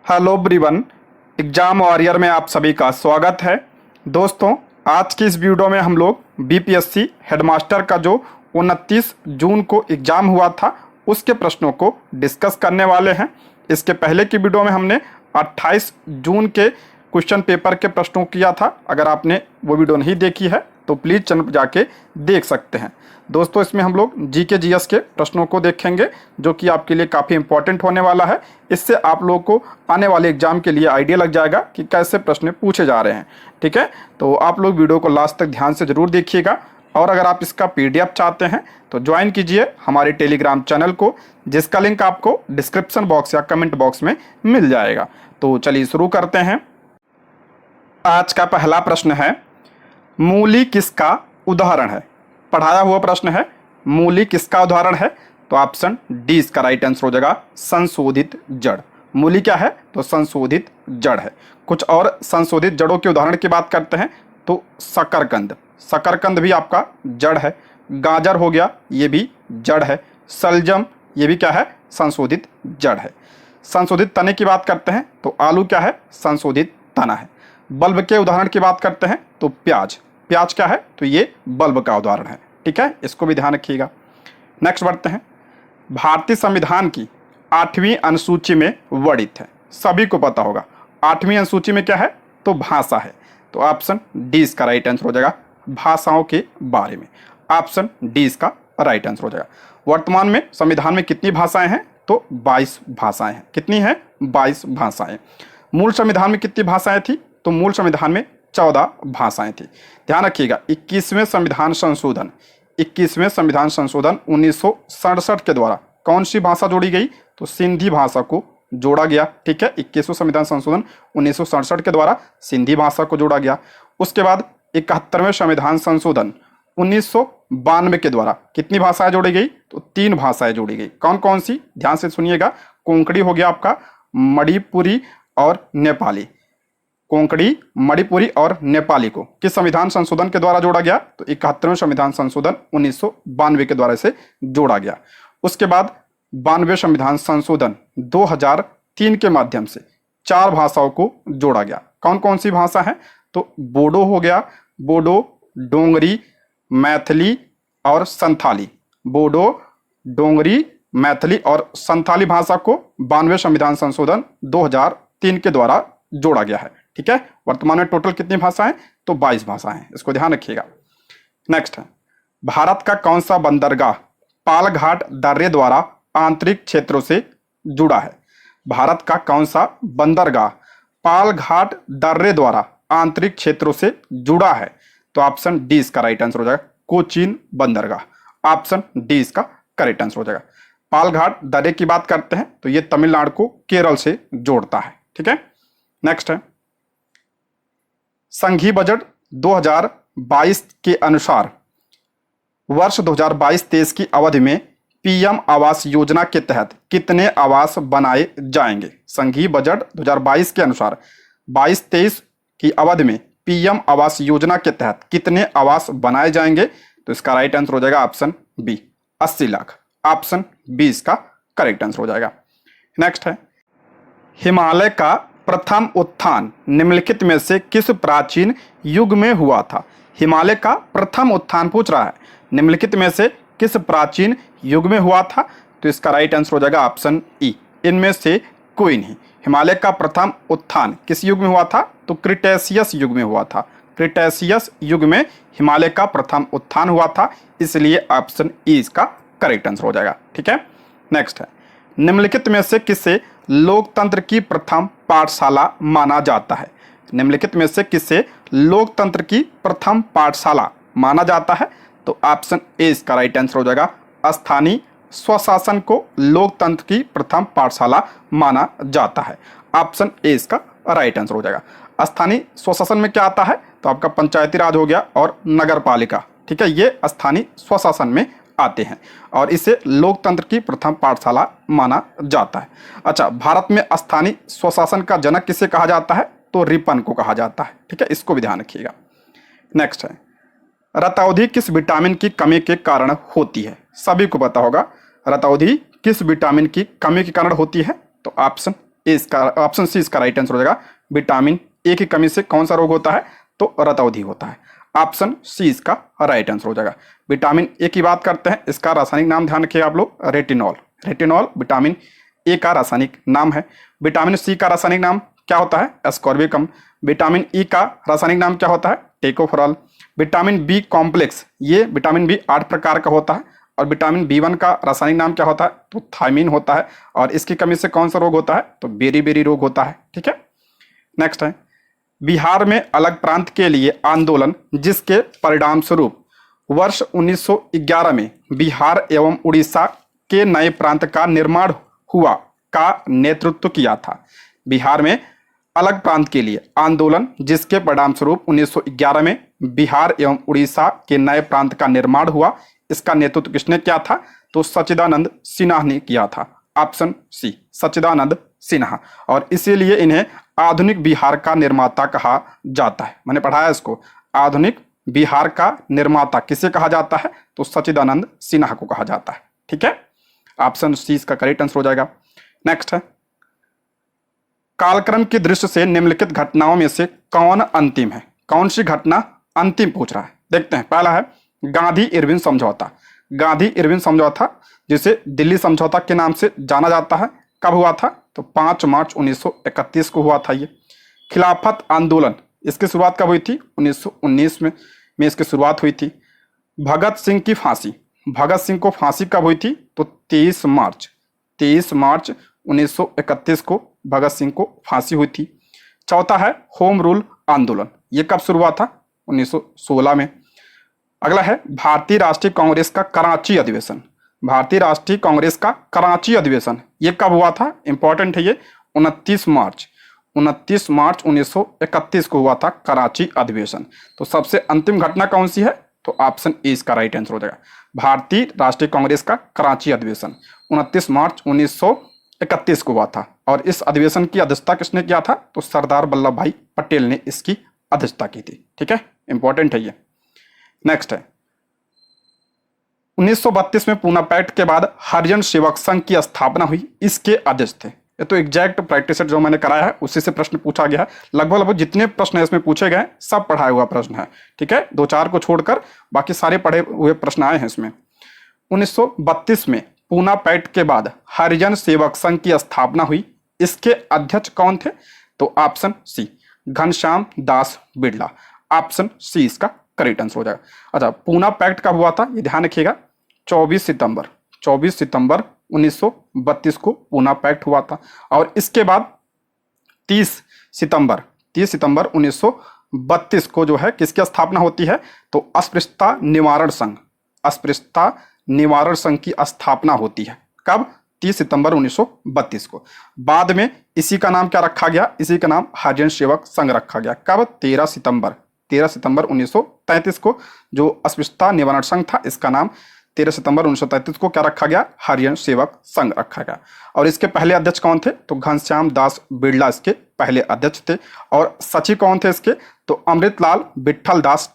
Hello everyone, exam warrior में आप सभी का स्वागत है। दोस्तों, आज की इस वीडियो में हम लोग बीपीएससी हेडमास्टर का जो 29 जून को एग्ज़ाम हुआ था उसके प्रश्नों को डिस्कस करने वाले हैं। इसके पहले की वीडियो में हमने 28 जून के क्वेश्चन पेपर के प्रश्नों किया था। अगर आपने वो वीडियो नहीं देखी है तो प्लीज़ चैनल पर जाके देख सकते हैं। दोस्तों, इसमें हम लोग जीके जीएस के प्रश्नों को देखेंगे जो कि आपके लिए काफ़ी इंपॉर्टेंट होने वाला है। इससे आप लोगों को आने वाले एग्जाम के लिए आइडिया लग जाएगा कि कैसे प्रश्न पूछे जा रहे हैं। ठीक है, तो आप लोग वीडियो को लास्ट तक ध्यान से ज़रूर देखिएगा। और अगर आप इसका पीडीएफ चाहते हैं तो ज्वाइन कीजिए हमारे टेलीग्राम चैनल को, जिसका लिंक आपको डिस्क्रिप्शन बॉक्स या कमेंट बॉक्स में मिल जाएगा। तो चलिए शुरू करते हैं। आज का पहला प्रश्न है, मूली किसका उदाहरण है? पढ़ाया हुआ प्रश्न है, मूली किसका उदाहरण है? तो ऑप्शन डी इसका राइट आंसर हो जाएगा, संशोधित जड़। मूली क्या है? तो संशोधित जड़ है। कुछ और संशोधित जड़ों के उदाहरण की बात करते हैं तो शकरकंद, शकरकंद भी आपका जड़ है। गाजर हो गया, ये भी जड़ है। शलजम, ये भी क्या है? संशोधित जड़ है। संशोधित तने की बात करते हैं तो आलू क्या है? संशोधित तना है। बल्ब के उदाहरण की बात करते हैं तो प्याज, प्याज क्या है? तो ये बल्ब का उदाहरण है। ठीक है, इसको भी ध्यान रखिएगा। नेक्स्ट बढ़ते हैं। भारतीय संविधान की 8वीं अनुसूची में वर्णित है, सभी को पता होगा 8वीं अनुसूची में क्या है? तो भाषा है। तो ऑप्शन डी इसका राइट आंसर हो जाएगा, भाषाओं के बारे में। ऑप्शन डी इसका राइट आंसर हो जाएगा। वर्तमान में संविधान में कितनी भाषाएं हैं? तो 22 भाषाएं हैं। कितनी हैं? 22 भाषाएं। मूल संविधान में कितनी भाषाएं थी? तो मूल संविधान में 14 भाषाएं थी। ध्यान रखिएगा, 21वें संविधान संशोधन 1967 के द्वारा कौन सी भाषा जोड़ी गई? तो सिंधी भाषा को जोड़ा गया। ठीक है, 21वें संविधान संशोधन 1967 के द्वारा सिंधी भाषा को जोड़ा गया। उसके बाद 71वें संविधान संशोधन 1992 के द्वारा कितनी भाषाएं जोड़ी गई? तो 3 भाषाएं जोड़ी गई। कौन कौन सी? ध्यान से सुनिएगा। कोंकणी हो गया आपका, मणिपुरी और नेपाली। कोंकणी, मणिपुरी और नेपाली को किस संविधान संशोधन के द्वारा जोड़ा गया? तो 71वें संविधान संशोधन 1992 के द्वारा इसे जोड़ा गया। उसके बाद 92वें संविधान संशोधन 2003 के माध्यम से 4 भाषाओं को जोड़ा गया। कौन कौन सी भाषा है? तो बोडो हो गया, बोडो, डोंगरी, मैथिली और संथाली। बोडो, डोंगरी, मैथिली और संथाली भाषा को 92वें संविधान संशोधन 2003 के द्वारा जोड़ा गया है। ठीक है, वर्तमान में टोटल कितनी भाषाएं? तो 22 भाषाएं हैं। इसको ध्यान रखिएगा। नेक्स्ट है, भारत का कौन सा बंदरगाह पालघाट दर्रे द्वारा आंतरिक क्षेत्रों से जुड़ा है? भारत का कौन सा बंदरगाह पालघाट दर्रे द्वारा आंतरिक क्षेत्रों से जुड़ा है? तो ऑप्शन डी इसका राइट आंसर हो जाएगा, कोचीन बंदरगाह। ऑप्शन डी इसका करेक्ट आंसर हो जाएगा। पालघाट दर्रे की बात करते हैं तो यह तमिलनाडु को केरल से जोड़ता है। ठीक है, नेक्स्ट है, संघीय बजट 2022 के अनुसार वर्ष 2022-23 की अवधि में पीएम आवास योजना के तहत कितने आवास बनाए जाएंगे? संघीय बजट 2022 के अनुसार 22-23 की अवधि में पीएम आवास योजना के तहत कितने आवास बनाए जाएंगे? तो इसका राइट आंसर हो जाएगा option B, 80 lakh. Option B इसका करेक्ट आंसर हो जाएगा। नेक्स्ट है, हिमालय का प्रथम उत्थान निम्नलिखित में से किस प्राचीन युग में हुआ था? हिमालय का प्रथम उत्थान पूछ रहा है, निम्नलिखित में से किस प्राचीन युग में हुआ था? तो इसका राइट आंसर हो जाएगा ऑप्शन ई, इनमें से कोई नहीं। हिमालय का प्रथम उत्थान किस युग में हुआ था? तो क्रिटेशियस युग में हुआ था। क्रिटेशियस युग में हिमालय का प्रथम उत्थान हुआ था, इसलिए ऑप्शन ई इसका करेक्ट आंसर हो जाएगा। ठीक है, नेक्स्ट है, निम्नलिखित में से किसे लोकतंत्र की प्रथम पाठशाला माना जाता है? निम्नलिखित में से किसे लोकतंत्र की प्रथम पाठशाला माना जाता है? तो ऑप्शन ए इसका राइट आंसर हो जाएगा, स्थानीय स्वशासन को लोकतंत्र की प्रथम पाठशाला माना जाता है। ऑप्शन ए इसका राइट आंसर हो जाएगा। स्थानीय स्वशासन में क्या आता है? तो आपका पंचायती राज हो गया और नगर पालिका। ठीक है, ये स्थानीय स्वशासन में आते हैं और इसे लोकतंत्र की प्रथम पाठशाला माना जाता है। अच्छा, भारत में स्थानीय स्वशासन का जनक किसे कहा जाता है? तो रिपन को कहा जाता है। ठीक है, इसको भी ध्यान रखिएगा। नेक्स्ट है, रतौंधी किस विटामिन की कमी के कारण होती है? सभी को पता होगा रतौंधी किस विटामिन की कमी के कारण होती है? तो ऑप्शन ए इसका, ऑप्शन सी इसका राइट आंसर हो जाएगा। विटामिन ए की कमी से कौन सा रोग होता है? तो रतौंधी होता है। ऑप्शन सी इसका राइट आंसर हो जाएगा। विटामिन ए की बात करते हैं, इसका रासायनिक नाम ध्यान रखिए आप लोग, रेटिनॉल। रेटिनॉल विटामिन ए का रासायनिक नाम है। विटामिन सी का रासायनिक नाम क्या होता है? एस्कॉर्बिकम। विटामिन ई का रासायनिक नाम क्या होता है? टेकोफेरॉल। विटामिन बी कॉम्प्लेक्स, ये विटामिन बी 8 प्रकार का होता है। और विटामिन बी1 का रासायनिक नाम क्या होता है? तो थायमीन होता है। और इसकी कमी से कौन सा रोग होता है? तो बेरी रोग होता है। ठीक है, नेक्स्ट है, बिहार में अलग प्रांत के लिए आंदोलन जिसके परिणाम स्वरूप वर्ष 1911 में बिहार एवं उड़ीसा के नए प्रांत का निर्माण हुआ का नेतृत्व किया था। बिहार में अलग प्रांत के लिए आंदोलन जिसके परिणाम स्वरूप 1911 में बिहार एवं उड़ीसा के नए प्रांत का निर्माण हुआ, इसका नेतृत्व किसने किया था? तो सच्चिदानंद सिन्हा ने किया था। ऑप्शन सी सच्चिदानंद सिन्हा। और इसीलिए इन्हें आधुनिक बिहार का निर्माता कहा जाता है। मैंने पढ़ाया इसको, आधुनिक बिहार का निर्माता किसे कहा जाता है? तो सच्चिदानंद सिन्हा को कहा जाता है। ठीक है, ऑप्शन सी इसका करेक्ट आंसर हो जाएगा। नेक्स्ट है, कालक्रम की दृष्टि से निम्नलिखित घटनाओं में से कौन अंतिम है? कौन सी घटना अंतिम पूछ रहा है, देखते हैं। पहला है गांधी इरविन समझौता। गांधी इरविन समझौता जिसे दिल्ली समझौता के नाम से जाना जाता है, कब हुआ था? तो 5 मार्च 1931 को हुआ था ये। खिलाफत आंदोलन, इसकी शुरुआत कब हुई थी? 1919 में इसकी शुरुआत हुई थी। भगत सिंह की फांसी, भगत सिंह को फांसी कब हुई थी? तो 23 मार्च 1931 को भगत सिंह को फांसी हुई थी। चौथा है होम रूल आंदोलन, ये कब शुरू हुआ था? 1916 में। अगला है भारतीय राष्ट्रीय कांग्रेस का कराची अधिवेशन। भारतीय राष्ट्रीय कांग्रेस का कराची अधिवेशन ये कब हुआ था? इंपॉर्टेंट है ये, 29 मार्च 1931 को हुआ था कराची अधिवेशन। तो सबसे अंतिम घटना कौन सी है? तो ऑप्शन ए इसका राइट आंसर हो जाएगा। भारतीय राष्ट्रीय कांग्रेस का कराची अधिवेशन 29 मार्च 1931 को हुआ था। और इस अधिवेशन की अध्यक्षता किसने किया था? तो सरदार वल्लभ भाई पटेल ने इसकी अध्यक्षता की थी। ठीक है, इंपॉर्टेंट है ये। नेक्स्ट है, 1932 में पूना पैक्ट के बाद हरिजन सेवक संघ की स्थापना हुई, इसके अध्यक्ष थे। ये तो एग्जैक्ट प्रैक्टिस सेट जो मैंने कराया है उसी से प्रश्न पूछा गया है। लगभग जितने प्रश्न है इसमें पूछे गए सब पढ़ाया हुआ प्रश्न है। ठीक है, 2-4 को छोड़कर बाकी सारे पढ़े हुए प्रश्न आए हैं इसमें। 1932 में पूना पैक्ट के बाद हरिजन सेवक संघ की स्थापना हुई, इसके अध्यक्ष कौन थे? तो option C Ghanshyam Das Birla. Option C इसका करेक्ट आंसर हो जाएगा। अच्छा, पूना पैक्ट कब हुआ था ये ध्यान रखिएगा, 24 सितंबर 1932 को पूना पैक्ट हुआ था। और इसके बाद 30 सितंबर 1932 को जो है किसकी स्थापना होती है? तो अस्पृश्यता निवारण संघ की स्थापना होती है। कब? 30 सितंबर 1932 को। बाद में इसी का नाम क्या रखा गया? इसी का नाम हरिजन सेवक संघ रखा गया। कब? 13 सितंबर 1933 को जो अस्पृश्यता निवारण संघ था, इसका नाम 13 सितंबर 1933 को क्या रखा गया? हरिजन सेवक संघ रखा गया। और इसके पहले अध्यक्ष कौन थे? तो घनश्याम दास बिड़ला इसके पहले अध्यक्ष थे। और सचिव कौन थे इसके? तो अमृतलाल विट्ठल दास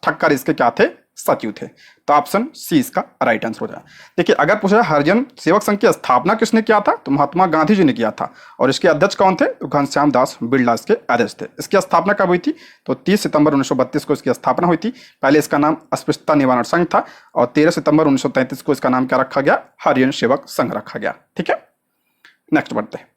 ठक्कर इसके क्या थे? सचिव थे। तो ऑप्शन सी इसका राइट आंसर हो जाए। देखिए, अगर पूछा हरिजन सेवक संघ की स्थापना किसने किया था? तो महात्मा गांधी जी ने किया था। और इसके अध्यक्ष कौन थे? तो घनश्याम दास बिड़ला इसके अध्यक्ष थे। इसकी स्थापना कब हुई थी? तो 30 सितंबर 1932 को इसकी स्थापना हुई थी। पहले इसका नाम अस्पृश्यता निवारण संघ था और 13 सितंबर 1933 को इसका नाम क्या रखा गया? हरिजन सेवक संघ रखा गया। ठीक है, नेक्स्ट बढ़ते हैं।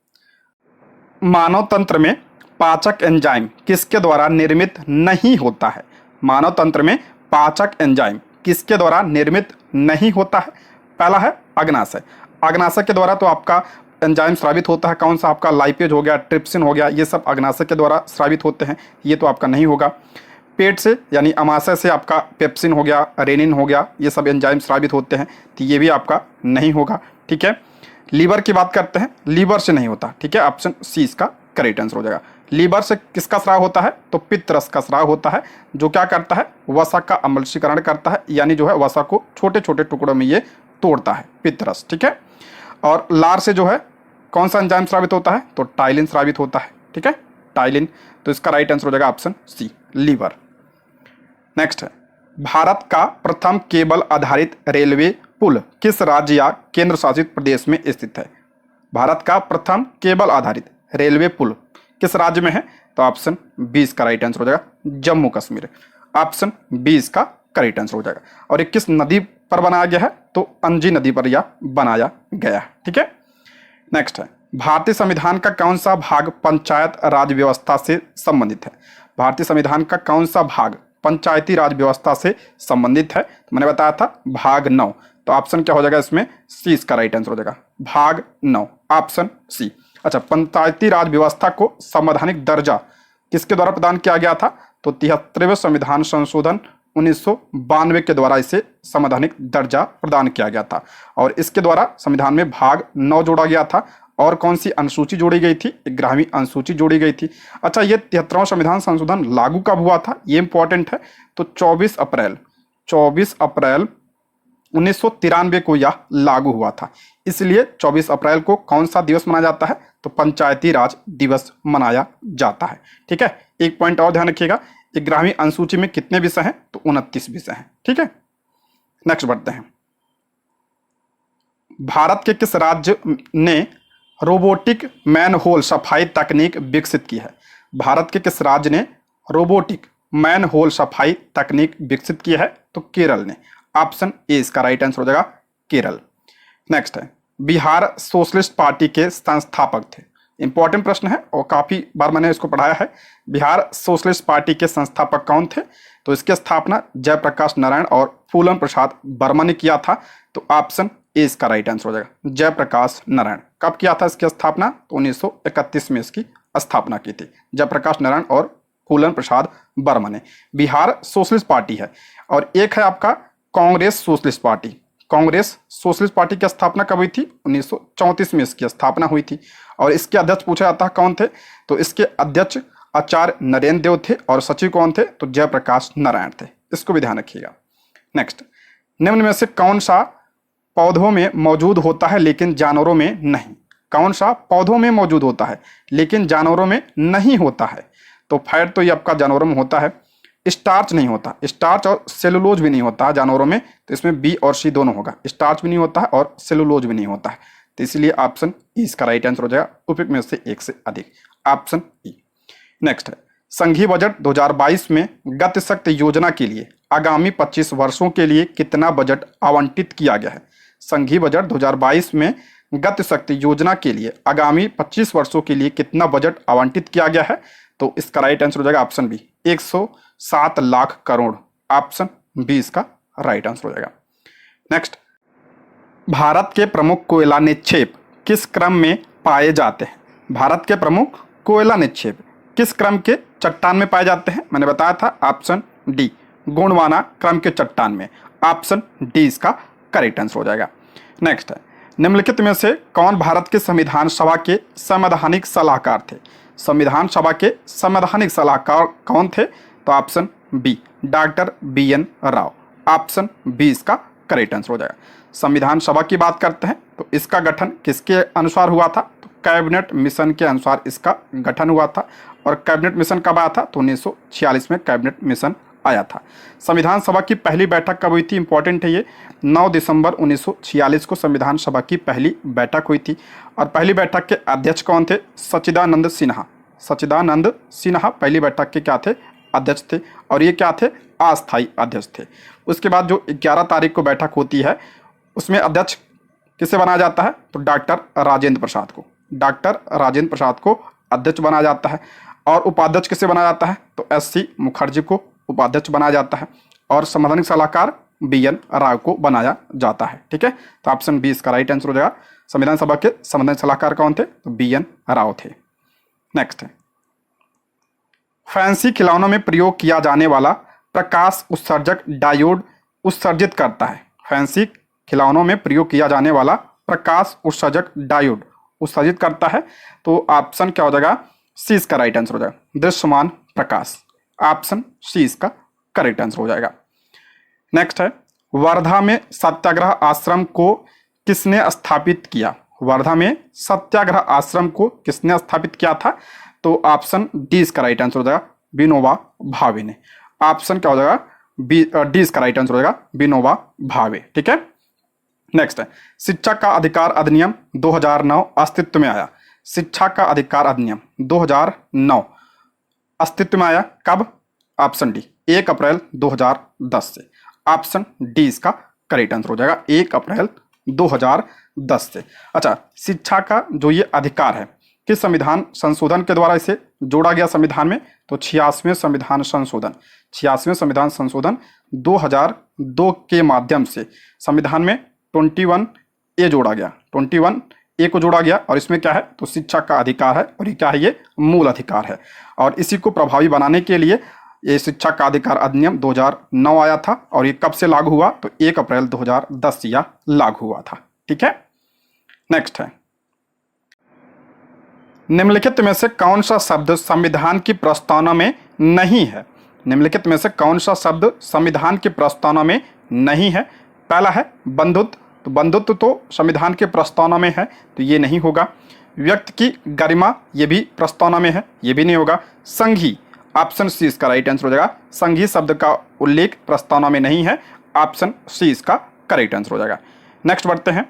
मानव तंत्र में पाचक एंजाइम किसके द्वारा निर्मित नहीं होता है? मानव तंत्र में पाचक एंजाइम किसके द्वारा निर्मित नहीं होता है? पहला है अग्नाशय। अग्नाशय के द्वारा तो आपका एंजाइम स्रावित होता है। कौन सा? आपका लाइपेज हो गया, ट्रिप्सिन हो गया, ये सब अग्नाशय के द्वारा स्रावित होते हैं। ये तो आपका नहीं होगा। पेट से यानी अमाशय से आपका पेप्सिन हो गया, रेनिन हो गया, ये सब एंजाइम स्रावित होते हैं, तो ये भी आपका नहीं होगा। ठीक है, लीवर की बात करते हैं, लीवर से नहीं होता। ठीक है, ऑप्शन सी इसका करेक्ट आंसर हो जाएगा। लीवर से किसका स्राव होता है? तो पित्त रस का स्राव होता है, जो क्या करता है? वसा का अम्लशीकरण करता है, यानी जो है वसा को छोटे छोटे टुकड़ों में ये तोड़ता है, पित्त रस। ठीक है, और लार से जो है कौन सा एंजाइम स्रावित होता है? तो टाइलिन स्रावित होता है। ठीक है, टाइलिन। तो इसका राइट आंसर हो जाएगा ऑप्शन सी लीवर। नेक्स्ट है, भारत का प्रथम केबल आधारित रेलवे पुल किस राज्य या केंद्र शासित प्रदेश में स्थित है? भारत का प्रथम केबल आधारित रेलवे पुल किस राज्य में है? तो ऑप्शन 20 का राइट आंसर हो जाएगा जम्मू कश्मीर। ऑप्शन 20 का करेक्ट आंसर हो जाएगा। और ये किस नदी पर बनाया गया है? तो अंजी नदी पर यह बनाया गया है। ठीक है, नेक्स्ट है, भारतीय संविधान का कौन सा भाग पंचायत राज व्यवस्था से संबंधित है? भारतीय संविधान का कौन सा भाग पंचायती राज व्यवस्था से संबंधित है? तो मैंने बताया था भाग 9। तो ऑप्शन क्या हो जाएगा इसमें? सी इसका राइट आंसर हो जाएगा, भाग 9, ऑप्शन सी। अच्छा, पंचायती राज व्यवस्था को संवैधानिक दर्जा किसके द्वारा प्रदान किया गया था? तो 73वें संविधान संशोधन 1992 के द्वारा इसे संवैधानिक दर्जा प्रदान किया गया था। और इसके द्वारा संविधान में भाग 9 जोड़ा गया था। और कौन सी अनुसूची जोड़ी गई थी? 11वीं अनुसूची जोड़ी गई थी। अच्छा, ये 73वां संविधान संशोधन लागू कब हुआ था? ये इंपॉर्टेंट है। तो 24 अप्रैल 1993 को यह लागू हुआ था। इसलिए 24 अप्रैल को कौन सा दिवस मनाया जाता है? तो पंचायती राज दिवस मनाया जाता है। ठीक है, एक पॉइंट और ध्यान रखिएगा, 11वीं अनुसूची में कितने विषय हैं? तो 29 विषय हैं। ठीक है, नेक्स्ट बढ़ते हैं। भारत के किस राज्य ने रोबोटिक मैनहोल सफाई तकनीक विकसित की है? भारत के किस राज्य ने रोबोटिक मैनहोल सफाई तकनीक विकसित की है? तो केरल ने। ऑप्शन ए इसका राइट आंसर हो जाएगा, केरल। नेक्स्ट है, बिहार सोशलिस्ट पार्टी के संस्थापक थे। इंपॉर्टेंट प्रश्न है और काफी बार मैंने इसको पढ़ाया है। बिहार सोशलिस्ट पार्टी के संस्थापक कौन थे? तो इसकी स्थापना जयप्रकाश नारायण और फूलन प्रसाद वर्मा ने किया था। तो ऑप्शन ए इसका राइट आंसर हो जाएगा, जयप्रकाश नारायण। कब किया था इसकी स्थापना? तो 1931 में इसकी स्थापना की थी जयप्रकाश नारायण और फूलन प्रसाद वर्मा ने। बिहार सोशलिस्ट पार्टी है। और एक है आपका Congress socialist party. Congress socialist party की स्थापना कब हुई थी? 1934 में इसकी स्थापना हुई थी। और इसके अध्यक्ष पूछा जाता है कौन थे? तो इसके अध्यक्ष आचार्य नरेंद्र देव थे। और सचिव कौन थे? तो जयप्रकाश नारायण थे। इसको भी ध्यान रखिएगा। नेक्स्ट, निम्न में से कौन सा पौधों में मौजूद होता है लेकिन जानवरों में नहीं? कौन सा पौधों में मौजूद होता है लेकिन जानवरों में नहीं होता है? तो फैट तो ये आपका जानवरों में होता है। स्टार्च नहीं होता, स्टार्च और सेलुलोज भी नहीं होता है जानवरों में। तो इसमें बी और सी दोनों होगा, स्टार्च भी नहीं होता है और सेलुलोज भी नहीं होता है। तो इसलिए ऑप्शन ई इसका राइट आंसर हो जाएगा, उपयुक्त में से एक से अधिक, ऑप्शन ई। नेक्स्ट है, संघीय बजट 2022 में गति शक्ति योजना के लिए आगामी 25 वर्षों के लिए कितना बजट आवंटित किया गया है? संघीय बजट 2022 में गति शक्ति योजना के लिए आगामी 25 वर्षों के लिए कितना बजट आवंटित किया गया है? तो इसका राइट आंसर हो जाएगा option B, 107 lakh crore. Option B इसका राइट आंसर हो जाएगा। नेक्स्ट, भारत के प्रमुख कोयला निक्षेप किस क्रम में पाए जाते हैं? भारत के प्रमुख कोयला निक्षेप किस क्रम के चट्टान में पाए जाते हैं? मैंने बताया था ऑप्शन डी, गोंडवाना क्रम के चट्टान में। ऑप्शन डी इसका करेक्ट आंसर हो जाएगा। नेक्स्ट है, निम्नलिखित में से कौन भारत के संविधान सभा के संवैधानिक सलाहकार थे? संविधान सभा के संवैधानिक सलाहकार कौन थे? तो option B, doctor BN Rao. Option B इसका करेक्ट आंसर हो जाएगा। संविधान सभा की बात करते हैं तो इसका गठन किसके अनुसार हुआ था? तो कैबिनेट मिशन के अनुसार इसका गठन हुआ था। और कैबिनेट मिशन कब आया था? तो 1946 में कैबिनेट मिशन आया था। संविधान सभा की पहली बैठक कब हुई थी? इंपॉर्टेंट है ये, 9 दिसंबर 1946 को संविधान सभा की पहली बैठक हुई थी। और पहली बैठक के अध्यक्ष कौन थे? सच्चिदानंद सिन्हा। सच्चिदानंद सिन्हा पहली बैठक के क्या थे? अध्यक्ष थे। और ये क्या थे? अस्थायी अध्यक्ष थे। उसके बाद जो 11 तारीख को बैठक होती है उसमें अध्यक्ष किसे बनाया जाता है? तो डॉक्टर राजेंद्र प्रसाद को। डॉक्टर राजेंद्र प्रसाद को अध्यक्ष बनाया जाता है। और उपाध्यक्ष किसे बनाया जाता है? तो SC मुखर्जी को उपाध्यक्ष बनाया जाता है। और संवैधानिक सलाहकार BN राव को बनाया जाता है। ठीक है, तो ऑप्शन बी इसका राइट आंसर हो जाएगा। संविधान सभा के संवैधानिक सलाहकार कौन थे? तो BN राव थे। नेक्स्ट है, फैंसी खिलौनों में प्रयोग किया जाने वाला प्रकाश उत्सर्जक डायोड उत्सर्जित करता है। फैंसी खिलौनों में प्रयोग किया जाने वाला प्रकाश उत्सर्जक डायोड उत्सर्जित करता है। तो ऑप्शन क्या हो जाएगा? सी इसका राइट आंसर हो जाएगा, दृश्यमान प्रकाश। ऑप्शन सी इसका करेक्ट आंसर हो जाएगा। नेक्स्ट है, वर्धा में सत्याग्रह आश्रम को किसने स्थापित किया? वर्धा में सत्याग्रह आश्रम को किसने स्थापित किया था? तो ऑप्शन डी इसका राइट आंसर हो जाएगा, विनोबा भावे ने। ऑप्शन क्या हो जाएगा? डी इसका राइट आंसर हो जाएगा, विनोबा भावे। ठीक है, नेक्स्ट है, शिक्षा का अधिकार अधिनियम 2009 अस्तित्व में आया। शिक्षा का अधिकार अधिनियम 2009 अस्तित्व में आया कब? ऑप्शन डी 1 अप्रैल 2010 से। ऑप्शन डी इसका करेक्ट आंसर हो जाएगा, 1 अप्रैल 2010 से। अच्छा, शिक्षा का जो ये अधिकार है किस संविधान संशोधन के द्वारा इसे जोड़ा गया संविधान में? तो 86वें संविधान संशोधन, 86वें संविधान संशोधन 2002 के माध्यम से संविधान में 21A जोड़ा गया, 21A को जोड़ा गया। और इसमें क्या है? तो शिक्षा का अधिकार है, और ये क्या है? ये मूल अधिकार है। और इसी को प्रभावी बनाने के लिए ये शिक्षा का अधिकार अधिनियम 2009 आया था। और ये कब से लागू हुआ? तो 1 अप्रैल 2010 या लागू हुआ था। ठीक है, नेक्स्ट है, निम्नलिखित में से कौन सा शब्द संविधान की प्रस्तावना में नहीं है? निम्नलिखित में से कौन सा शब्द संविधान की प्रस्तावना में नहीं है? पहला है बंधुत्व, तो बंधुत्व तो संविधान के प्रस्तावना में है, तो ये नहीं होगा। व्यक्ति की गरिमा, ये भी प्रस्तावना में है, ये भी नहीं होगा। संघी, ऑप्शन सी इसका राइट आंसर हो जाएगा। संघी शब्द का उल्लेख प्रस्तावना में नहीं है, ऑप्शन सी इसका करेक्ट आंसर हो जाएगा। नेक्स्ट बढ़ते हैं,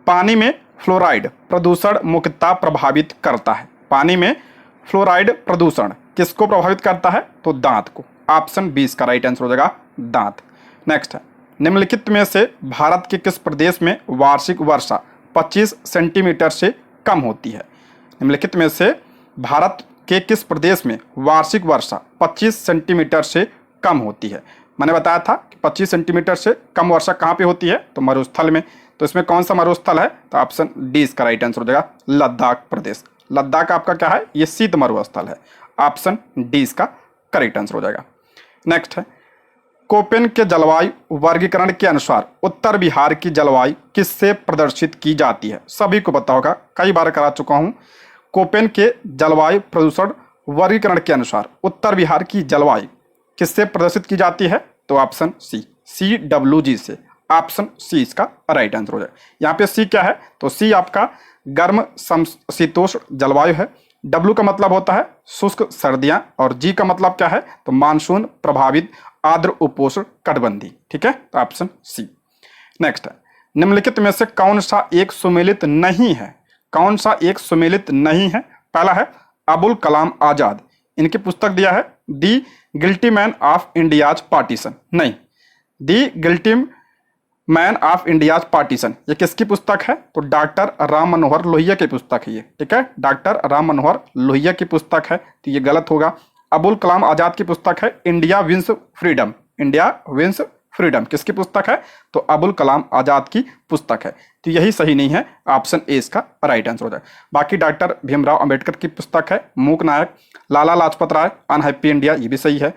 पानी में फ्लोराइड प्रदूषण मुख्यतः प्रभावित करता है। पानी में फ्लोराइड प्रदूषण किसको प्रभावित करता है? तो दांत को। ऑप्शन बी इसका राइट आंसर हो जाएगा, दांत। नेक्स्ट है, निम्नलिखित में से भारत के किस प्रदेश में वार्षिक वर्षा 25 सेंटीमीटर से कम होती है? निम्नलिखित में से भारत के किस प्रदेश में वार्षिक वर्षा 25 सेंटीमीटर से कम होती है? मैंने बताया था कि 25 सेंटीमीटर से कम वर्षा कहाँ पे होती है? तो मरुस्थल में। तो इसमें कौन सा मरुस्थल है? तो ऑप्शन डी इसका राइट आंसर हो जाएगा, लद्दाख प्रदेश। लद्दाख आपका क्या है? ये शीत मरुस्थल है। ऑप्शन डी इसका करेक्ट आंसर हो जाएगा। नेक्स्ट है, कोपेन के जलवायु वर्गीकरण के अनुसार उत्तर बिहार की जलवायु किससे प्रदर्शित की जाती है? सभी को पता होगा, कई बार करा चुका हूं। कोपेन के जलवायु प्रदूषण वर्गीकरण के अनुसार उत्तर बिहार की जलवायु किससे प्रदर्शित की जाती है? तो ऑप्शन सी, CWG से। ऑप्शन सी इसका राइट आंसर हो जाए। यहाँ पे सी क्या है? तो सी आपका गर्म समशीतोष्ण जलवायु है। डब्ल्यू का मतलब होता है शुष्क सर्दियां, और जी का मतलब क्या है? तो मानसून प्रभावित आर्द्र उपोष्ण कटिबंधी। ठीक है, तो ऑप्शन सी। नेक्स्ट है, निम्नलिखित में से कौन सा एक सुमेलित नहीं है? कौन सा एक सुमेलित नहीं है? पहला है अबुल कलाम आजाद, इनकी पुस्तक दिया है the guilty man of India's partition. नहीं, the guilty man of India's partition ये किसकी पुस्तक है? तो डॉक्टर राम मनोहर लोहिया की पुस्तक है ये। ठीक है, डॉक्टर राम मनोहर लोहिया की पुस्तक है, तो ये गलत होगा। अबुल कलाम आजाद की पुस्तक है India wins freedom. India wins freedom किसकी पुस्तक है? तो अबुल कलाम आजाद की पुस्तक है, तो यही सही नहीं है। ऑप्शन ए इसका राइट आंसर हो जाए। बाकी डॉक्टर भीमराव अंबेडकर की पुस्तक है मूक नायक। लाला लाजपत राय अनहैप्पी इंडिया, ये भी सही है।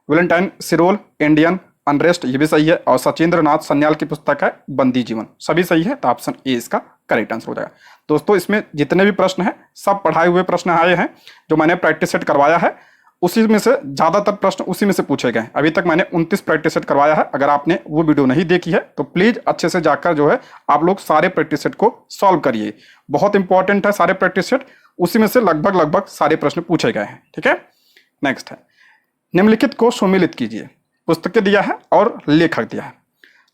वैलेंटाइन सिरोल इंडियन अनरेस्ट, ये भी सही है। और सचिंद्र नाथ सन्याल की पुस्तक है बंदी जीवन, सभी सही है। तो ऑप्शन ए इसका करेक्ट आंसर हो जाएगा। दोस्तों, इसमें जितने भी प्रश्न हैं सब पढ़ाए हुए प्रश्न आए हैं, जो मैंने प्रैक्टिस सेट करवाया है उसी में से ज़्यादातर प्रश्न उसी में से पूछे गए। अभी तक मैंने 29 प्रैक्टिस सेट करवाया है। अगर आपने वो वीडियो नहीं देखी है तो प्लीज़ अच्छे से जाकर जो है आप लोग सारे प्रैक्टिस सेट को सॉल्व करिए। बहुत इंपॉर्टेंट है सारे प्रैक्टिस सेट, उसी में से लगभग सारे प्रश्न पूछे गए हैं। ठीक है, नेक्स्ट है, निम्नलिखित को सुमेलित कीजिए। पुस्तकें दिया है और लेखक दिया है।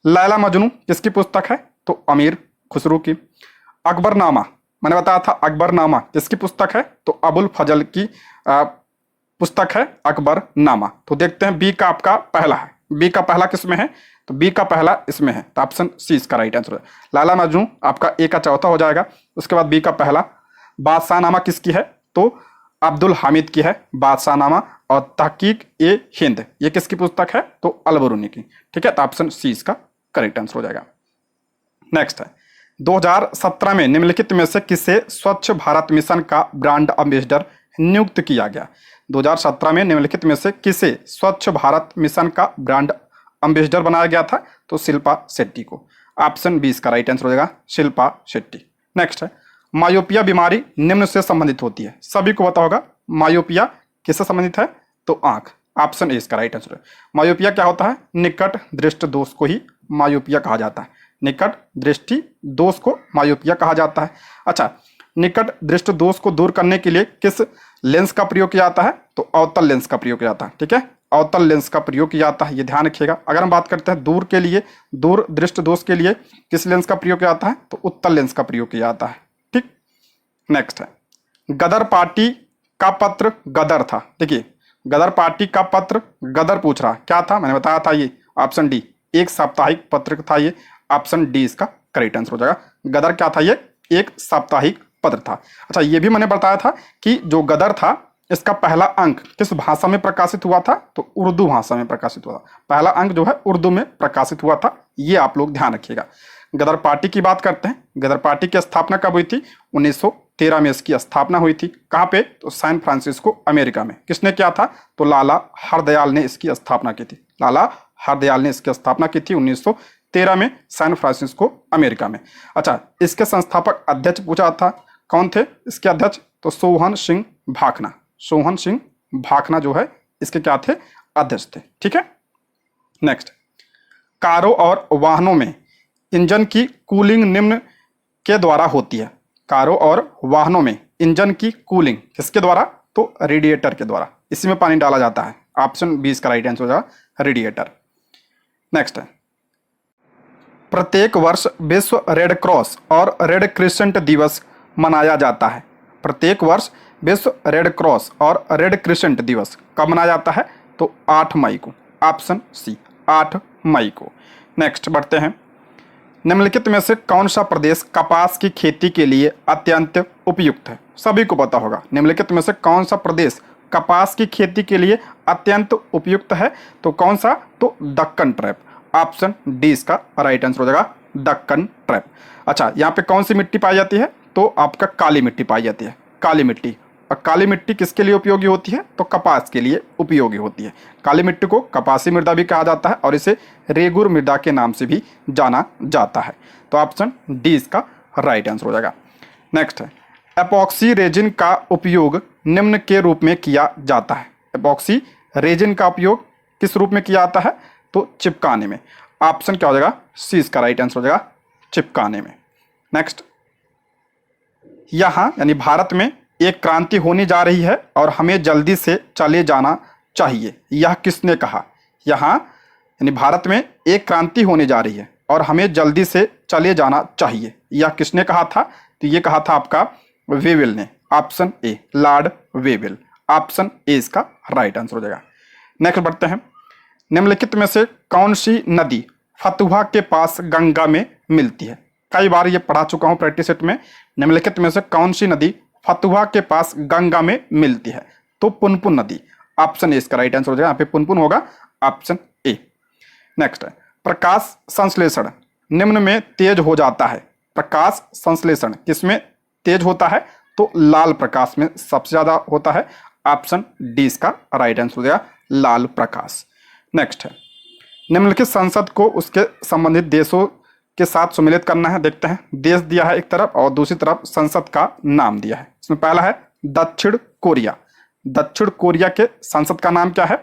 लैला मजनू किसकी पुस्तक है? तो अमीर खुसरो की। अकबरनामा, मैंने बताया था अकबरनामा किसकी पुस्तक है? तो अबुल फजल की पुस्तक है अकबरनामा। तो देखते हैं बी का आपका पहला है। बी का पहला किस में है? तो बी का पहला इसमें है, तो ऑप्शन सी इसका राइट आंसर है। लैला मजनू आपका ए का चौथा हो जाएगा। उसके बाद बी का पहला। बादशाहनामा किसकी है? तो अब्दुल हामिद की है बादशाहनामा। और तहकीक ए हिंद ये किसकी पुस्तक है? तो अलबरूनी की। ठीक है, तो ऑप्शन सी इसका करेक्ट आंसर हो जाएगा। नेक्स्ट है, 2017 में निम्नलिखित में से किसे स्वच्छ भारत मिशन का ब्रांड एम्बेसडर नियुक्त किया गया? 2017 में निम्नलिखित में से किसे स्वच्छ भारत मिशन का ब्रांड एम्बेसडर बनाया गया था? तो शिल्पा शेट्टी को। ऑप्शन बी इसका राइट आंसर हो जाएगा, शिल्पा शेट्टी। नेक्स्ट है, मायोपिया बीमारी निम्न से संबंधित होती है। सभी को पता होगा मायोपिया किससे संबंधित है? तो आंख। ऑप्शन ए इसका राइट आंसर है। मायोपिया क्या होता है? निकट दृष्टि दोष को ही मायोपिया कहा जाता है। निकट दृष्टि दोष को मायोपिया कहा जाता है। अच्छा, निकट दृष्टि दोष को दूर करने के लिए किस लेंस का प्रयोग किया जाता है? तो अवतल लेंस का प्रयोग किया जाता है। ठीक है, अवतल लेंस का प्रयोग किया जाता है, ये ध्यान रखिएगा। अगर हम बात करते हैं दूर के लिए, दूर दृष्टि दोष के लिए किस लेंस का प्रयोग किया जाता है, तो उत्तल लेंस का प्रयोग किया जाता है। ठीक, नेक्स्ट है गदर पार्टी का पत्र गदर था। देखिए गदर पार्टी का पत्र गदर पूछ रहा क्या था, मैंने बताया था ये ऑप्शन डी, एक साप्ताहिक पत्र था ये, ऑप्शन डी इसका करेक्ट आंसर हो जाएगा। गदर क्या था, ये एक साप्ताहिक पत्र था। अच्छा ये भी मैंने बताया था कि जो गदर था इसका पहला अंक किस भाषा में प्रकाशित हुआ था, तो उर्दू भाषा में प्रकाशित हुआ था। पहला अंक जो है उर्दू में प्रकाशित हुआ था, ये आप लोग ध्यान रखिएगा। गदर पार्टी की बात करते हैं, गदर पार्टी की स्थापना कब हुई थी, 1913 में इसकी स्थापना हुई थी। कहाँ पे, तो सैन फ्रांसिस्को अमेरिका में। किसने किया था, तो लाला हरदयाल ने इसकी स्थापना की थी। लाला हरदयाल ने इसकी स्थापना की थी 1913 में सैन फ्रांसिस्को अमेरिका में। अच्छा इसके संस्थापक अध्यक्ष पूछा था, कौन थे इसके अध्यक्ष, तो सोहन सिंह भाखना। सोहन सिंह भाखना जो है इसके क्या थे, अध्यक्ष थे। ठीक है, नेक्स्ट कारों और वाहनों में इंजन की कूलिंग निम्न के द्वारा होती है। कारों और वाहनों में इंजन की कूलिंग किसके द्वारा, तो रेडिएटर के द्वारा, इसी में पानी डाला जाता है। ऑप्शन 20 का राइट आंसर हो जाएगा रेडिएटर। नेक्स्ट है प्रत्येक वर्ष विश्व रेड क्रॉस और रेड क्रिसेंट दिवस मनाया जाता है। प्रत्येक वर्ष विश्व रेड क्रॉस और रेड क्रिसेंट दिवस कब मनाया जाता है, तो 8 मई को, ऑप्शन सी 8 मई को। नेक्स्ट बढ़ते हैं, निम्नलिखित में से कौन सा प्रदेश कपास की खेती के लिए अत्यंत उपयुक्त है। सभी को पता होगा निम्नलिखित में से कौन सा प्रदेश कपास की खेती के लिए अत्यंत उपयुक्त है, तो कौन सा, तो दक्कन ट्रैप। ऑप्शन डी इसका राइट आंसर हो जाएगा दक्कन ट्रैप। अच्छा यहाँ पे कौन सी मिट्टी पाई जाती है, तो आपका काली मिट्टी पाई जाती है, काली मिट्टी। और काली मिट्टी किसके लिए उपयोगी होती है, तो कपास के लिए उपयोगी होती है। काली मिट्टी को कपासी मृदा भी कहा जाता है और इसे रेगुर मृदा के नाम से भी जाना जाता है। तो ऑप्शन डी इसका राइट आंसर हो जाएगा। नेक्स्ट है एपॉक्सी रेजिन का उपयोग निम्न के रूप में किया जाता है। एपॉक्सी रेजिन का उपयोग किस रूप में किया जाता है, तो चिपकाने में। ऑप्शन क्या हो जाएगा, सी इसका राइट आंसर हो जाएगा चिपकाने में। नेक्स्ट यहाँ यानी भारत में एक क्रांति होने जा रही है और हमें जल्दी से चले जाना चाहिए, यह किसने कहा। यहाँ यानी भारत में एक क्रांति होने जा रही है और हमें जल्दी से चले जाना चाहिए, यह किसने कहा था, तो ये कहा था आपका वेविल ने। Option A Lord वेविल। Option A इसका राइट आंसर हो जाएगा। नेक्स्ट बढ़ते हैं, निम्नलिखित में से कौन सी नदी फतुहा के पास गंगा में मिलती है। कई बार ये पढ़ा चुका हूँ प्रैक्टिस सेट में। निम्नलिखित में से कौन सी नदी फतुहा के पास गंगा में मिलती है, तो पुनपुन नदी। ऑप्शन ए इसका राइट आंसर हो जाएगा, यहाँ पे पुनपुन होगा, ऑप्शन ए। नेक्स्ट है प्रकाश संश्लेषण निम्न में तेज हो जाता है। प्रकाश संश्लेषण किसमें तेज होता है, तो लाल प्रकाश में सबसे ज्यादा होता है। ऑप्शन डी इसका राइट आंसर हो जाएगा लाल प्रकाश। नेक्स्ट है निम्नलिखित संसद को उसके संबंधित देशों के साथ सम्मिलित करना है। देखते हैं, देश दिया है एक तरफ और दूसरी तरफ संसद का नाम दिया है। इसमें पहला है दक्षिण कोरिया। दक्षिण कोरिया के संसद का नाम क्या है,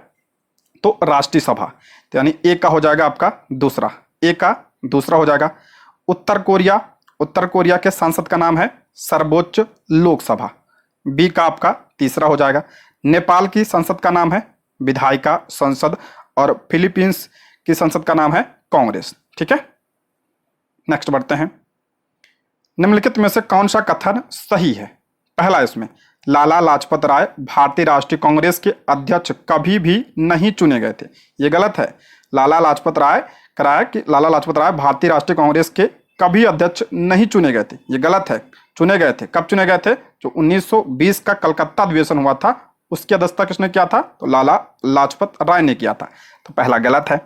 तो राष्ट्रीय सभा। तो यानी ए का हो जाएगा आपका दूसरा, ए का दूसरा हो जाएगा। उत्तर कोरिया, उत्तर कोरिया के संसद का नाम है सर्वोच्च लोकसभा, बी का आपका तीसरा हो जाएगा। नेपाल की संसद का नाम है विधायिका संसद और फिलीपींस की संसद का नाम है कांग्रेस। ठीक है, नेक्स्ट बढ़ते हैं, निम्नलिखित में से कौन सा कथन सही है। पहला इसमें लाला लाजपत राय भारतीय राष्ट्रीय कांग्रेस के अध्यक्ष कभी भी नहीं चुने गए थे, ये गलत है। लाला लाजपत राय कराया कि लाला लाजपत राय भारतीय राष्ट्रीय कांग्रेस के कभी अध्यक्ष नहीं चुने गए थे, ये गलत है। चुने गए थे, कब चुने गए थे, जो 1920 का कलकत्ता अधिवेशन हुआ था उसकी अध्यक्षता किसने किया था, तो लाला लाजपत राय ने किया था। तो पहला गलत है।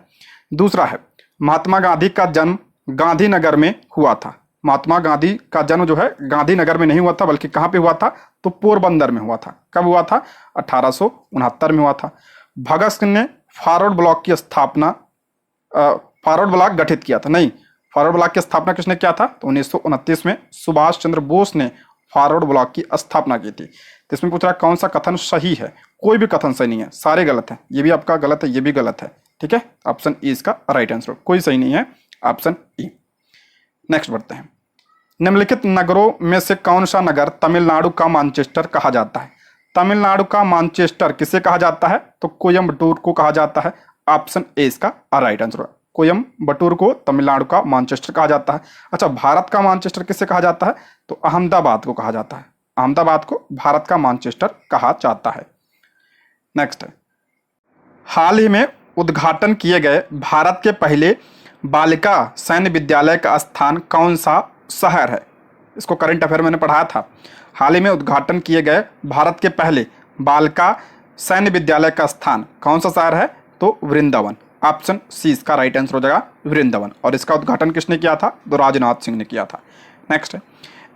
दूसरा है महात्मा गांधी का जन्म गांधीनगर में हुआ था। महात्मा गांधी का जन्म जो है गांधीनगर में नहीं हुआ था, बल्कि कहाँ पे हुआ था, तो पोरबंदर में हुआ था। कब हुआ था, 1869 में हुआ था। भगत सिंह ने फॉरवर्ड ब्लॉक की स्थापना, फॉरवर्ड ब्लॉक गठित किया था, नहीं, फॉरवर्ड ब्लॉक की स्थापना किसने किया था, तो 1929 में सुभाष चंद्र बोस ने फॉरवर्ड ब्लॉक की स्थापना की थी। तो इसमें पूछ रहा है कौन सा कथन सही है, कोई भी कथन सही नहीं है, सारे गलत है। ये भी आपका गलत है, ये भी गलत है। ठीक है, ऑप्शन ई इसका राइट आंसर, कोई सही नहीं है, ऑप्शन ई। नेक्स्ट बढ़ते हैं, निम्नलिखित नगरों में से कौन सा नगर तमिलनाडु का मैनचेस्टर कहा जाता है। तमिलनाडु का मैनचेस्टर किसे कहा जाता है? तो कोयम्बटूर को कहा जाता है। ऑप्शन ए इसका राइट आंसर है। कोयम्बटूर को तमिलनाडु का मैनचेस्टर कहा जाता है। अच्छा, भारत का मैनचेस्टर किसे कहा जाता है? तो अहमदाबाद को कहा जाता है। अहमदाबाद को भारत का मैनचेस्टर कहा जाता है। नेक्स्ट है, हाल ही में उद्घाटन किए गए भारत के पहले बालिका सैन्य विद्यालय का स्थान कौन सा शहर है? इसको करंट अफेयर मैंने पढ़ाया था। हाल ही में उद्घाटन किए गए भारत के पहले बालिका सैन्य विद्यालय का स्थान कौन सा शहर है? तो वृंदावन। ऑप्शन सी इसका राइट आंसर हो जाएगा, वृंदावन। और इसका उद्घाटन किसने किया था? तो राजनाथ सिंह ने किया था। नेक्स्ट है,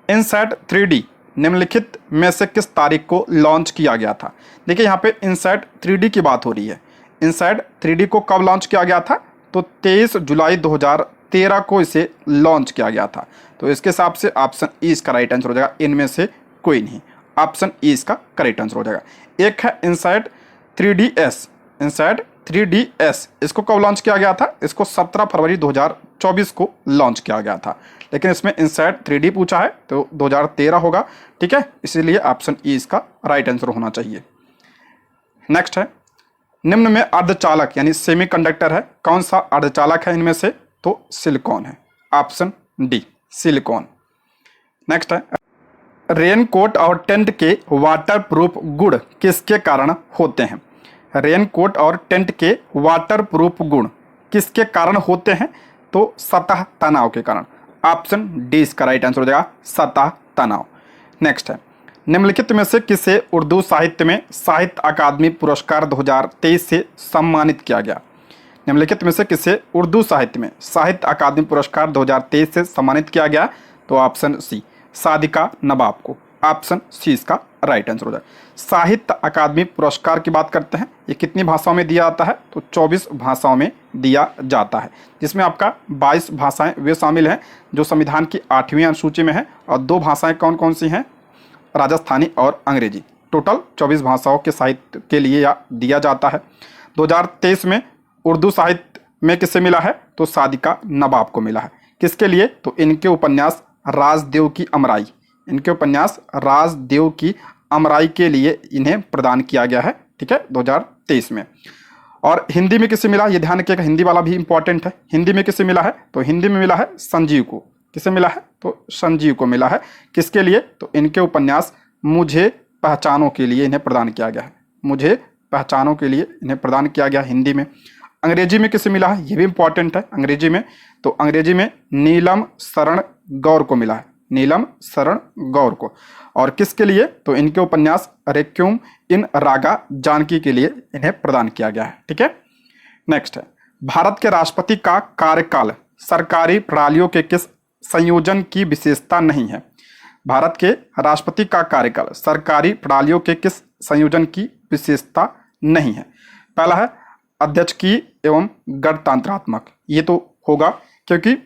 इनसैट 3D निम्नलिखित में से किस तारीख को लॉन्च किया गया था? देखिए यहाँ पे इनसैट 3D की बात हो रही है। इनसैट 3D को कब लॉन्च किया गया था? तो 23 जुलाई 2013 को इसे लॉन्च किया गया था। तो इसके हिसाब से ऑप्शन ई इसका राइट आंसर हो जाएगा, इनमें से कोई नहीं। ऑप्शन ई इसका करेक्ट आंसर हो जाएगा। एक है इनसैट 3DS। इनसैट 3DS इसको कब लॉन्च किया गया था? इसको 17 फरवरी 2024 को लॉन्च किया गया था। लेकिन इसमें इनसैट 3D पूछा है तो 2013 होगा, ठीक है, इसीलिए ऑप्शन ई इसका राइट आंसर होना चाहिए। नेक्स्ट है, निम्न में अर्धचालक यानी सेमीकंडक्टर है, कौन सा अर्धचालक है इनमें से? तो सिलिकॉन है। Option D silicon. नेक्स्ट है, रेनकोट और टेंट के वाटरप्रूफ गुण किसके कारण होते हैं? रेनकोट और टेंट के वाटरप्रूफ गुण किसके कारण होते हैं? तो सतह तनाव के कारण। ऑप्शन डी इसका राइट आंसर हो जाएगा, सतह तनाव। नेक्स्ट है, निम्नलिखित में से किसे उर्दू साहित्य में साहित्य अकादमी पुरस्कार 2023 से सम्मानित किया गया? निम्नलिखित में से किसे उर्दू साहित्य में साहित्य अकादमी पुरस्कार 2023 से सम्मानित किया गया? तो ऑप्शन सी सादिका नवाब को। ऑप्शन सी इसका राइट आंसर हो जाए। साहित्य अकादमी पुरस्कार की बात करते हैं, ये कितनी भाषाओं में दिया जाता है? तो 24 भाषाओं में दिया जाता है, जिसमें आपका 22 भाषाएं वे शामिल हैं जो संविधान की 8वीं अनुसूची में है, और 2 भाषाएं कौन कौन सी हैं? राजस्थानी और अंग्रेजी। टोटल 24 भाषाओं के साहित्य के लिए दिया जाता है। 2023 में उर्दू साहित्य में किसे मिला है? तो सादिका नवाब को मिला है। किसके लिए? तो इनके उपन्यास राजदेव की अमराई, इनके उपन्यास राजदेव की अमराई के लिए इन्हें प्रदान किया गया है, ठीक है, 2023 में। और हिंदी में किसे मिला? ये ध्यान रखिएगा, हिंदी वाला भी इंपॉर्टेंट है। हिंदी में किसे मिला है? तो हिंदी में मिला है संजीव को। किसे मिला है? तो संजीव को मिला है। किसके लिए? तो इनके उपन्यास मुझे पहचानों के लिए इन्हें प्रदान किया गया है। मुझे पहचानों के लिए इन्हें प्रदान किया गया हिंदी में। अंग्रेजी में किसे मिला है? ये भी इंपॉर्टेंट है अंग्रेजी में। तो अंग्रेजी में नीलम शरण गौर को मिला है, नीलम शरण गौर को। और किसके लिए? तो इनके उपन्यास रेक्यूम इन रागा जानकी के लिए इन्हें प्रदान किया गया है, ठीक है। नेक्स्ट है, भारत के राष्ट्रपति का कार्यकाल सरकारी प्रणालियों के किस संयोजन की विशेषता नहीं है? भारत के राष्ट्रपति का कार्यकाल सरकारी प्रणालियों के किस संयोजन की विशेषता नहीं है? पहला है अध्यक्षीय एवं गणतंत्रात्मक, ये तो होगा क्योंकि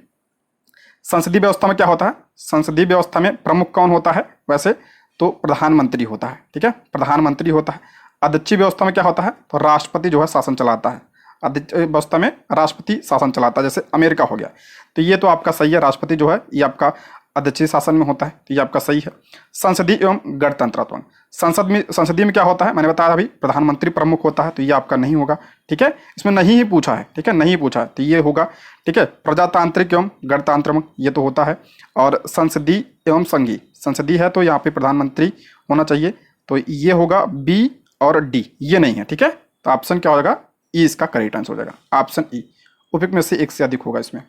संसदीय व्यवस्था में क्या होता है? संसदीय व्यवस्था में प्रमुख कौन होता है? वैसे तो प्रधानमंत्री होता है, ठीक है, प्रधानमंत्री होता है। अध्यक्षीय व्यवस्था में क्या होता है? तो राष्ट्रपति जो है शासन चलाता है। अध्यक्षीय व्यवस्था में राष्ट्रपति शासन चलाता है, जैसे अमेरिका हो गया। तो ये तो आपका सही है, राष्ट्रपति जो है ये आपका अध्यक्षीय शासन में होता है, तो ये आपका सही है। संसदीय एवं गणतंत्रात्मक, संसदीय में क्या होता है? मैंने बताया अभी प्रधानमंत्री प्रमुख होता है, तो ये आपका नहीं होगा, ठीक है, इसमें नहीं ही पूछा है, ठीक है, नहीं पूछा है, तो ये होगा, ठीक है। प्रजातांत्रिक एवं गणतंत्रात्मक ये तो होता है। और संसदीय एवं संघीय, संसदीय है तो यहाँ पे प्रधानमंत्री होना चाहिए, तो ये होगा बी और डी, ये नहीं है, ठीक है। तो ऑप्शन क्या होगा? ई इसका करेक्ट आंसर हो जाएगा, ऑप्शन ई। उपयुक्त में से एक से अधिक होगा इसमें।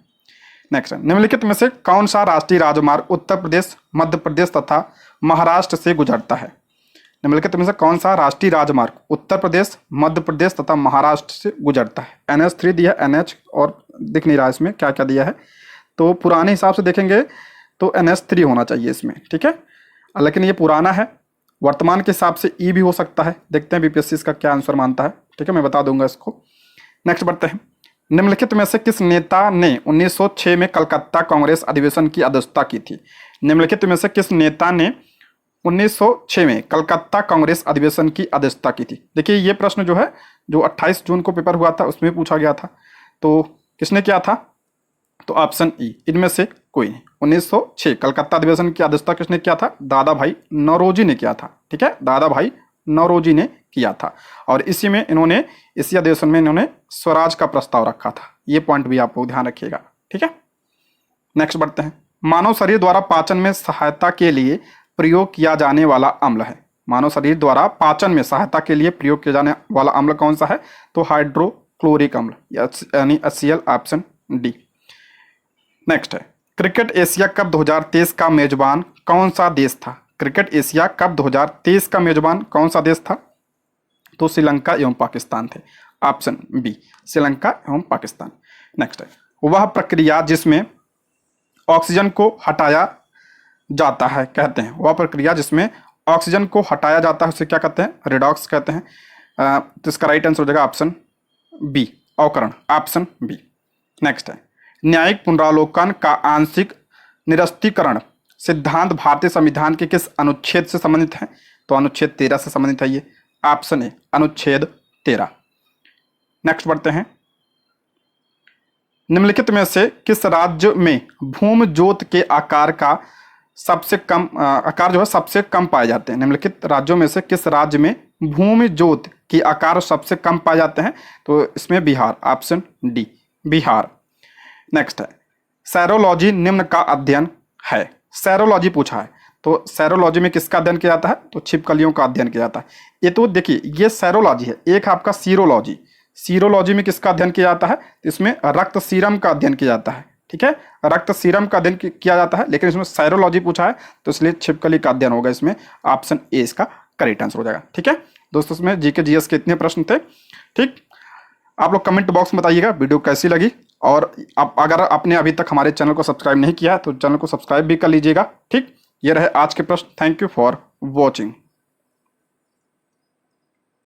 नेक्स्ट है, निम्नलिखित में से कौन सा राष्ट्रीय राजमार्ग उत्तर प्रदेश, मध्य प्रदेश तथा महाराष्ट्र से गुजरता है? निम्नलिखित में से कौन सा राष्ट्रीय राजमार्ग उत्तर प्रदेश, मध्य प्रदेश तथा महाराष्ट्र से गुजरता है? NH3 दिया है, NH और दिख नहीं रहा इसमें क्या क्या दिया है, तो पुराने हिसाब से देखेंगे तो NH3 होना चाहिए इसमें, ठीक है, लेकिन ये पुराना है। वर्तमान के हिसाब से ई भी हो सकता है, देखते हैं BPSC इसका क्या आंसर मानता है, ठीक है, मैं बता दूंगा इसको। नेक्स्ट बढ़ते हैं, निम्नलिखित में से किस नेता ने 1906 में कलकत्ता कांग्रेस अधिवेशन की अध्यक्षता की थी? निम्नलिखित में से किस नेता ने 1906 में कलकत्ता कांग्रेस अधिवेशन की अध्यक्षता की थी? देखिए ये प्रश्न जो है, जो 28 जून को पेपर हुआ था उसमें पूछा गया था, तो किसने किया था? तो ऑप्शन ई, इनमें से कोई नहीं। 1906 कलकत्ता अधिवेशन की अध्यक्षता किसने किया था? दादा भाई नौरोजी ने किया था, ठीक है, दादा भाई नौरोजी ने किया था। और इसी में इन्होंने एशिया देशों में इन्होंने स्वराज का प्रस्ताव रखा था। ये पॉइंट भी आपको ध्यान रखिएगा, ठीक है। नेक्स्ट बढ़ते हैं। मानव शरीर द्वारा पाचन में सहायता के लिए प्रयोग किया जाने वाला अम्ल है। मानव शरीर द्वारा पाचन में सहायता के लिए प्रयोग किया जाने वाला अम्ल कौन सा है? तो हाइड्रोक्लोरिक अम्ल यानी HCl, ऑप्शन डी। नेक्स्ट है, क्रिकेट एशिया कप 2023 का मेजबान कौन सा देश था? क्रिकेट एशिया कप 2023 का मेजबान कौन सा देश था? तो श्रीलंका एवं पाकिस्तान थे, ऑप्शन बी, श्रीलंका एवं पाकिस्तान। नेक्स्ट है, वह प्रक्रिया जिसमें ऑक्सीजन को हटाया जाता है कहते हैं, वह प्रक्रिया जिसमें ऑक्सीजन को हटाया जाता है उसे क्या कहते हैं? रिडॉक्स कहते हैं। तो इसका राइट आंसर हो जाएगा ऑप्शन बी, अवकरण, ऑप्शन बी। नेक्स्ट है, न्यायिक पुनरावलोकन का आंशिक निरस्तीकरण सिद्धांत भारतीय संविधान के किस अनुच्छेद से संबंधित है? तो अनुच्छेद 13 से संबंधित है ये, ऑप्शन ए, अनुच्छेद 13। नेक्स्ट बढ़ते हैं, निम्नलिखित में से किस राज्य में भूम जोत के आकार का सबसे कम आकार जो है सबसे कम पाए जाते हैं? निम्नलिखित राज्यों में से किस राज्य में भूमि जोत के आकार सबसे कम पाए जाते हैं? तो इसमें Bihar, option D, Bihar. Next है, सेरोलॉजी निम्न का अध्ययन है। सेरोलॉजी पूछा है, तो सेरोलॉजी में किसका अध्ययन किया जाता है? तो छिपकलियों का अध्ययन किया जाता है। ये तो देखिए ये सेरोलॉजी है। एक आपका सीरोलॉजी, सीरोलॉजी में किसका अध्ययन किया जाता है? तो इसमें रक्त सीरम का अध्ययन किया जाता है, ठीक है, रक्त सीरम का अध्ययन किया जाता है। लेकिन इसमें सेरोलॉजी पूछा है तो इसलिए छिपकली का अध्ययन होगा इसमें, ऑप्शन ए इसका करेक्ट आंसर हो जाएगा, ठीक है दोस्तों। इसमें जीके जीएस के इतने प्रश्न थे, ठीक। आप लोग कमेंट बॉक्स में बताइएगा वीडियो कैसी लगी, और आप अगर आपने अभी तक हमारे चैनल को सब्सक्राइब नहीं किया है तो चैनल को सब्सक्राइब भी कर लीजिएगा, ठीक। ये रहे आज के प्रश्न। Thank you for watching.